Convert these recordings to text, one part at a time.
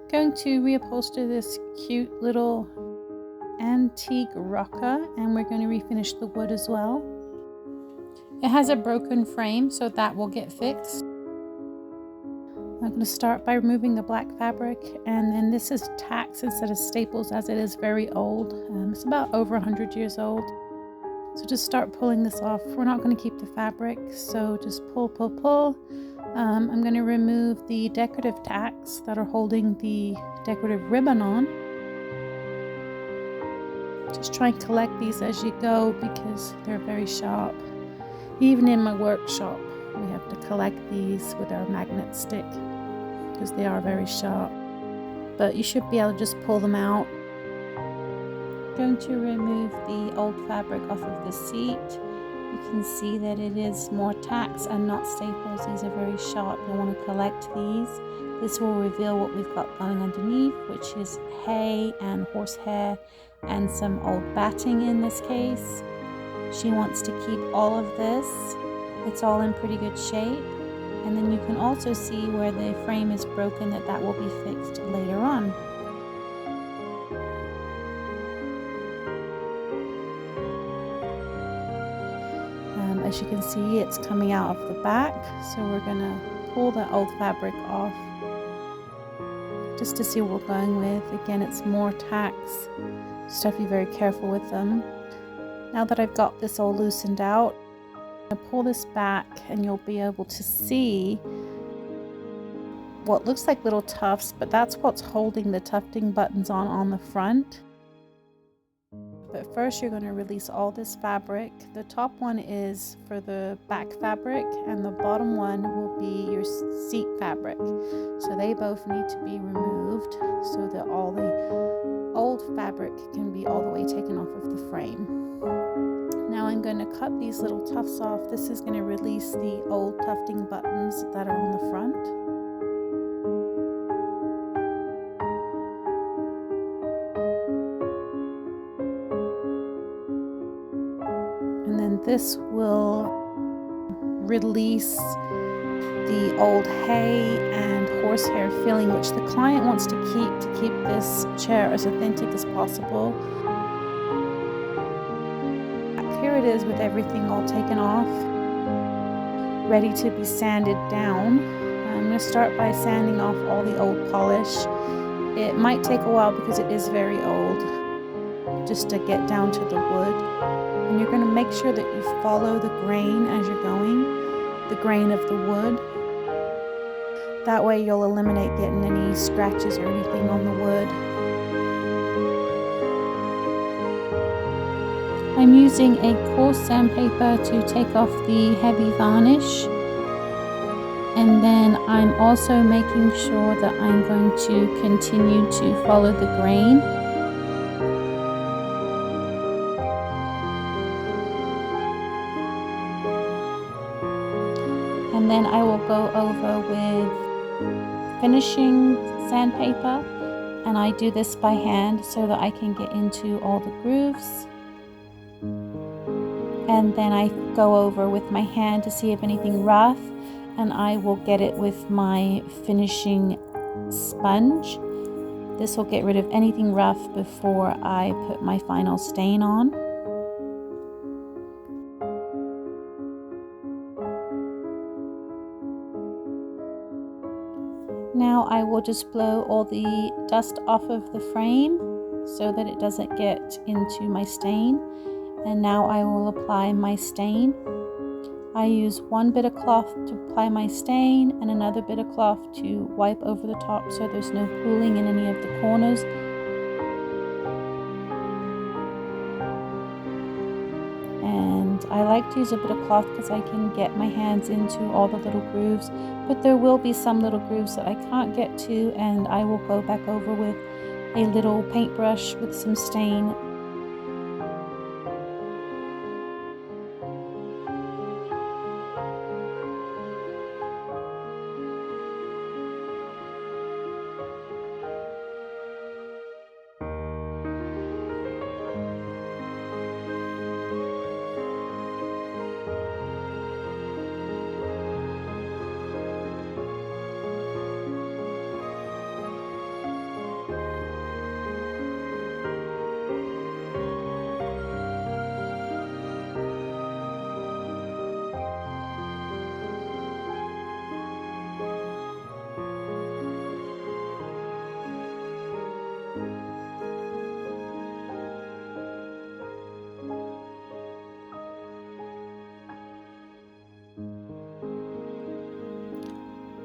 Going to reupholster this cute little antique rocker, and we're going to refinish the wood as well. It has a broken frame, so that will get fixed. I'm going to start by removing the black fabric, and then this is tacks instead of staples as it is very old. It's about over 100 years old. So just start pulling this off. We're not going to keep the fabric, so just pull, pull, pull. I'm going to remove the decorative tacks that are holding the decorative ribbon on. Just try and collect these as you go because they're very sharp. Even in my workshop, we have to collect these with our magnet stick because they are very sharp. But you should be able to just pull them out. Going to remove the old fabric off of the seat. You can see that it is more tacks and not staples. These are very sharp. You want to collect these. This will reveal what we've got going underneath, which is hay and horsehair and some old batting in this case. She wants to keep all of this. It's all in pretty good shape. And then you can also see where the frame is broken, that will be fixed later on. As you can see, it's coming out of the back, so we're going to pull the old fabric off just to see what we're going with. Again, it's more tacks. Just have to be very careful with them. Now that I've got this all loosened out, I'm going to pull this back and you'll be able to see what looks like little tufts, but that's what's holding the tufting buttons on the front. But first you're going to release all this fabric. The top one is for the back fabric and the bottom one will be your seat fabric. So they both need to be removed so that all the old fabric can be all the way taken off of the frame. Now I'm going to cut these little tufts off. This is going to release the old tufting buttons that are on the front. And then this will release the old hay and horsehair filling, which the client wants to keep this chair as authentic as possible. Here it is with everything all taken off, ready to be sanded down. I'm going to start by sanding off all the old polish. It might take a while because it is very old, just to get down to the wood. And you're going to make sure that you follow the grain as you're going, the grain of the wood. That way you'll eliminate getting any scratches or anything on the wood. I'm using a coarse sandpaper to take off the heavy varnish. And then I'm also making sure that I'm going to continue to follow the grain. And then I will go over with finishing sandpaper, and I do this by hand so that I can get into all the grooves. And then I go over with my hand to see if anything rough, and I will get it with my finishing sponge. This will get rid of anything rough before I put my final stain on. Now I will just blow all the dust off of the frame so that it doesn't get into my stain. And now I will apply my stain. I use one bit of cloth to apply my stain and another bit of cloth to wipe over the top so there's no pooling in any of the corners. And I like to use a bit of cloth because I can get my hands into all the little grooves, but there will be some little grooves that I can't get to, and I will go back over with a little paintbrush with some stain.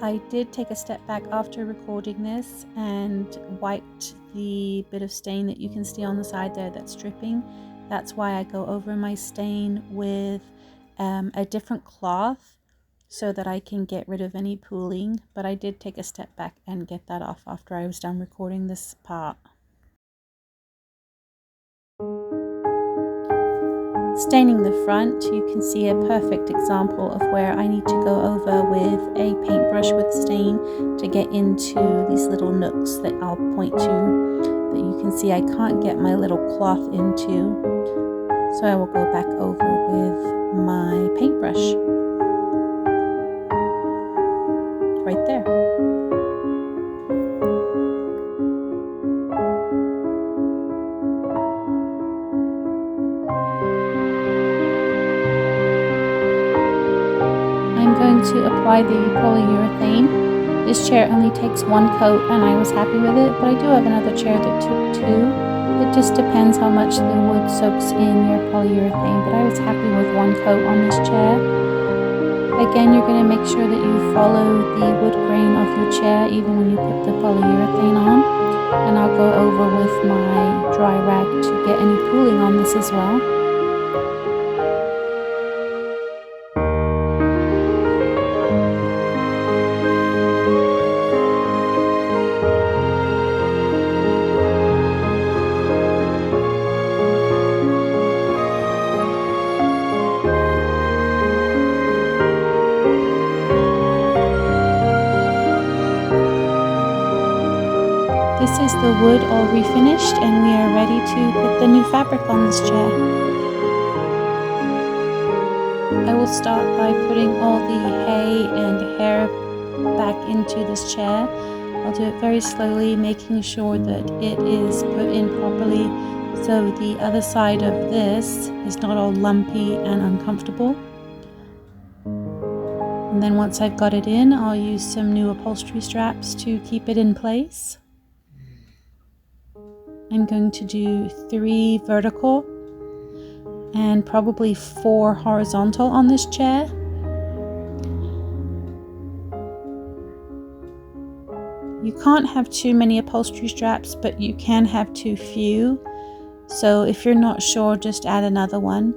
I did take a step back after recording this and wiped the bit of stain that you can see on the side there that's dripping. That's why I go over my stain with a different cloth so that I can get rid of any pooling. But I did take a step back and get that off after I was done recording this part. Staining the front, you can see a perfect example of where I need to go over with a paintbrush with stain to get into these little nooks that I'll point to, that you can see I can't get my little cloth into. So I will go back over with my paintbrush right there. I'm going to apply the polyurethane. This chair only takes one coat and I was happy with it, but I do have another chair that took two. It just depends how much the wood soaks in your polyurethane, but I was happy with one coat on this chair. Again, you're going to make sure that you follow the wood grain of your chair even when you put the polyurethane on. And I'll go over with my dry rag to get any pooling on this as well. This is the wood all refinished and we are ready to put the new fabric on this chair. I will start by putting all the hay and hair back into this chair. I'll do it very slowly, making sure that it is put in properly so the other side of this is not all lumpy and uncomfortable. And then once I've got it in, I'll use some new upholstery straps to keep it in place. I'm going to do 3 vertical and probably 4 horizontal on this chair. You can't have too many upholstery straps, but you can have too few. So if you're not sure, just add another one.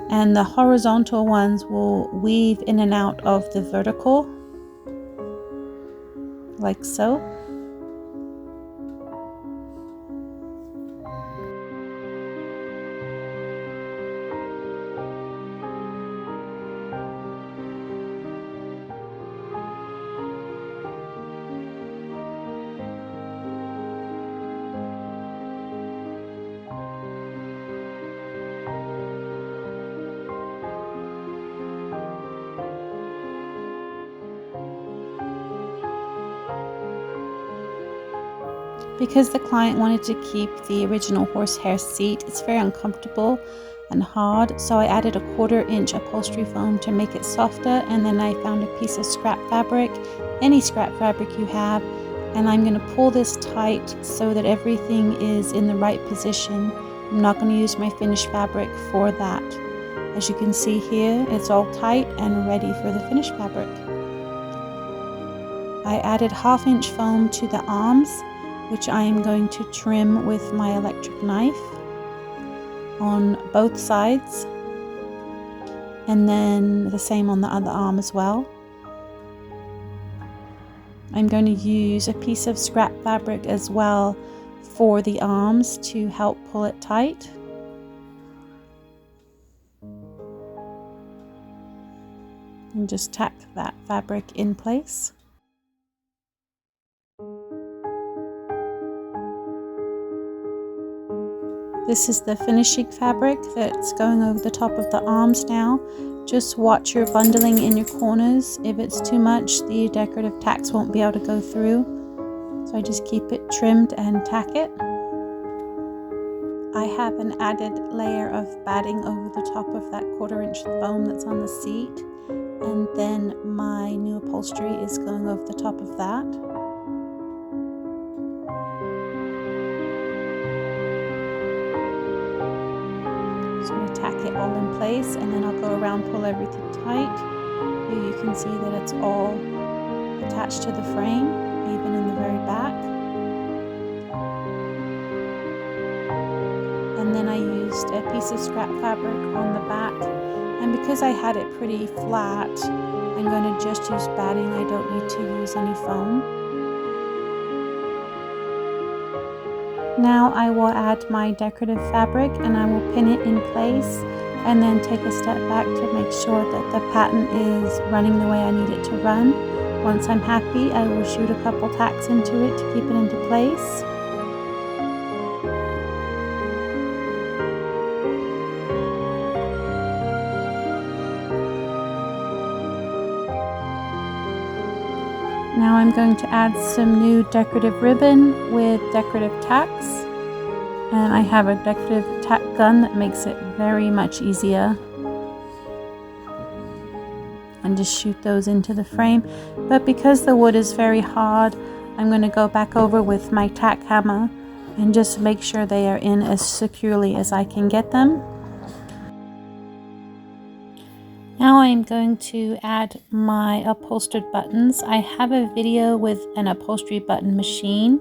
And the horizontal ones will weave in and out of the vertical, like so. Because the client wanted to keep the original horsehair seat, it's very uncomfortable and hard, so I added a 1/4 inch upholstery foam to make it softer, and then I found a piece of scrap fabric, any scrap fabric you have, and I'm going to pull this tight so that everything is in the right position. I'm not going to use my finished fabric for that. As you can see here, it's all tight and ready for the finished fabric. I added 1/2 inch foam to the arms, which I am going to trim with my electric knife on both sides, and then the same on the other arm as well. I'm going to use a piece of scrap fabric as well for the arms to help pull it tight. And just tack that fabric in place. This is the finishing fabric that's going over the top of the arms now. Just watch your bundling in your corners. If it's too much, the decorative tacks won't be able to go through. So I just keep it trimmed and tack it. I have an added layer of batting over the top of that 1/4 inch foam that's on the seat. And then my new upholstery is going over the top of that. So I tack it all in place, and then I'll go around, pull everything tight. Here you can see that it's all attached to the frame, even in the very back. And then I used a piece of scrap fabric on the back, and because I had it pretty flat, I'm going to just use batting. I don't need to use any foam. Now I will add my decorative fabric and I will pin it in place and then take a step back to make sure that the pattern is running the way I need it to run. Once I'm happy, I will shoot a couple tacks into it to keep it into place. Now I'm going to add some new decorative ribbon with decorative tacks. And I have a decorative tack gun that makes it very much easier. And just shoot those into the frame. But because the wood is very hard, I'm going to go back over with my tack hammer and just make sure they are in as securely as I can get them. Now I'm going to add my upholstered buttons. I have a video with an upholstery button machine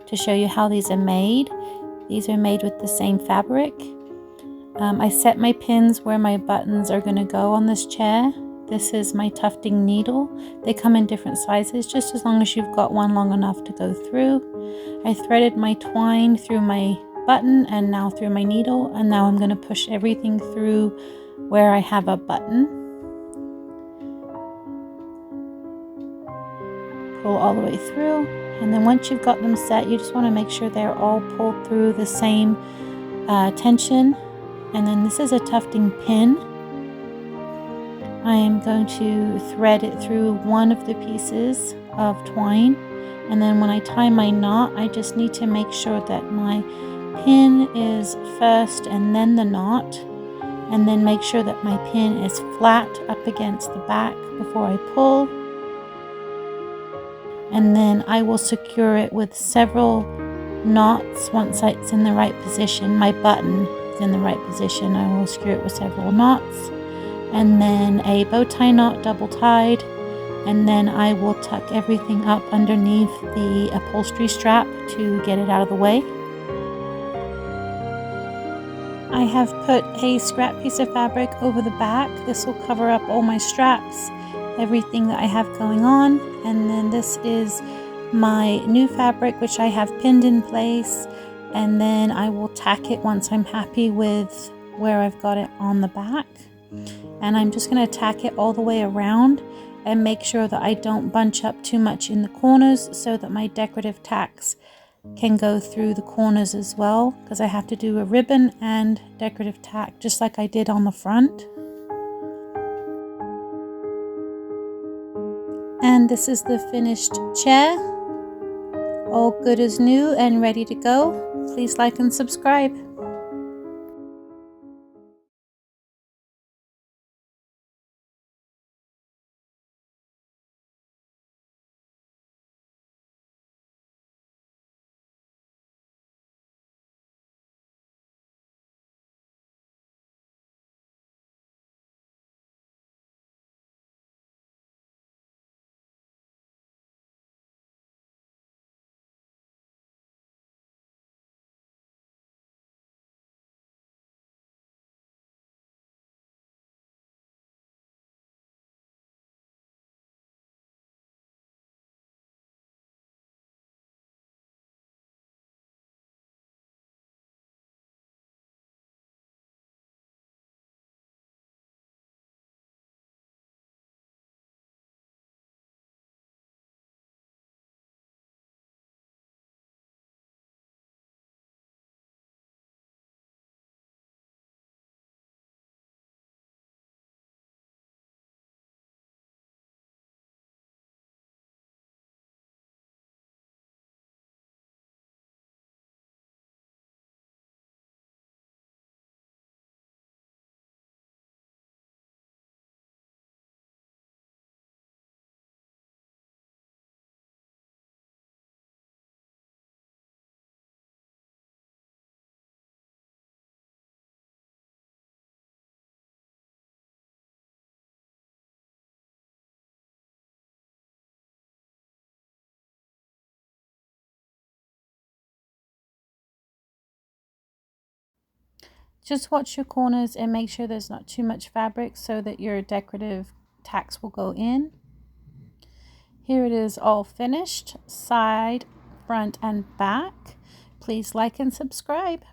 to show you how these are made. These are made with the same fabric. I set my pins where my buttons are going to go on this chair. This is my tufting needle. They come in different sizes, just as long as you've got one long enough to go through. I threaded my twine through my button and now through my needle, and now I'm going to push everything through where I have a button. Pull all the way through, and then once you've got them set, you just want to make sure they're all pulled through the same tension. And then this is a tufting pin. I am going to thread it through one of the pieces of twine, and then when I tie my knot, I just need to make sure that my pin is first and then the knot, and then make sure that my pin is flat up against the back before I pull. And then I will secure it with several knots once it's in the right position. My button is in the right position. I will secure it with several knots, and then a bow tie knot double tied, and then I will tuck everything up underneath the upholstery strap to get it out of the way. I have put a scrap piece of fabric over the back. This will cover up all my straps, everything that I have going on. And then this is my new fabric, which I have pinned in place, and then I will tack it once I'm happy with where I've got it on the back. And I'm just going to tack it all the way around and make sure that I don't bunch up too much in the corners, so that my decorative tacks can go through the corners as well, because I have to do a ribbon and decorative tack just like I did on the front. And this is the finished chair, all good as new and ready to go. Please like and subscribe. Just watch your corners and make sure there's not too much fabric so that your decorative tacks will go in. Here it is all finished, side, front, and back. Please like and subscribe.